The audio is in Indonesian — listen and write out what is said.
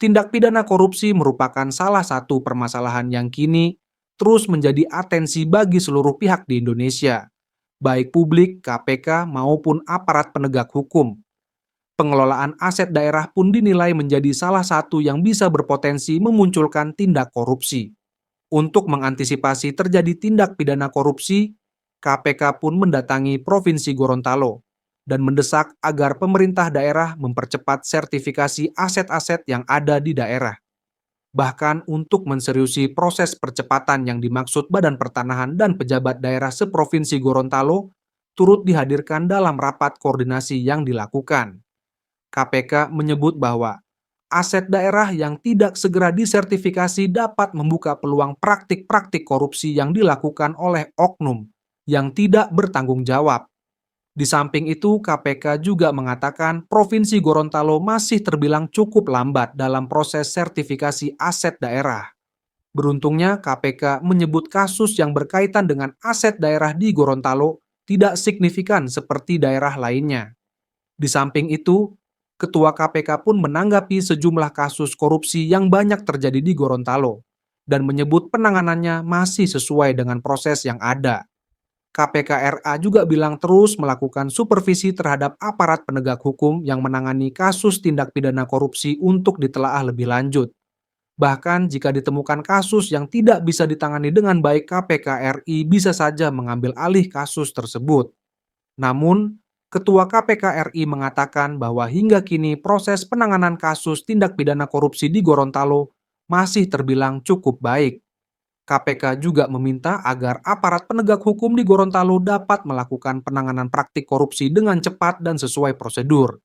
Tindak pidana korupsi merupakan salah satu permasalahan yang kini terus menjadi atensi bagi seluruh pihak di Indonesia, baik publik, KPK, maupun aparat penegak hukum. Pengelolaan aset daerah pun dinilai menjadi salah satu yang bisa berpotensi memunculkan tindak korupsi. Untuk mengantisipasi terjadi tindak pidana korupsi, KPK pun mendatangi Provinsi Gorontalo dan mendesak agar pemerintah daerah mempercepat sertifikasi aset-aset yang ada di daerah. Bahkan untuk menseriusi proses percepatan yang dimaksud Badan Pertanahan dan pejabat daerah seprovinsi Gorontalo, turut dihadirkan dalam rapat koordinasi yang dilakukan. KPK menyebut bahwa aset daerah yang tidak segera disertifikasi dapat membuka peluang praktik-praktik korupsi yang dilakukan oleh oknum yang tidak bertanggung jawab. Di samping itu, KPK juga mengatakan Provinsi Gorontalo masih terbilang cukup lambat dalam proses sertifikasi aset daerah. Beruntungnya, KPK menyebut kasus yang berkaitan dengan aset daerah di Gorontalo tidak signifikan seperti daerah lainnya. Di samping itu, Ketua KPK pun menanggapi sejumlah kasus korupsi yang banyak terjadi di Gorontalo dan menyebut penanganannya masih sesuai dengan proses yang ada. KPK RA juga bilang terus melakukan supervisi terhadap aparat penegak hukum yang menangani kasus tindak pidana korupsi untuk ditelaah lebih lanjut. Bahkan jika ditemukan kasus yang tidak bisa ditangani dengan baik, KPK RI bisa saja mengambil alih kasus tersebut. Namun, Ketua KPK RI mengatakan bahwa hingga kini proses penanganan kasus tindak pidana korupsi di Gorontalo masih terbilang cukup baik. KPK juga meminta agar aparat penegak hukum di Gorontalo dapat melakukan penanganan praktik korupsi dengan cepat dan sesuai prosedur,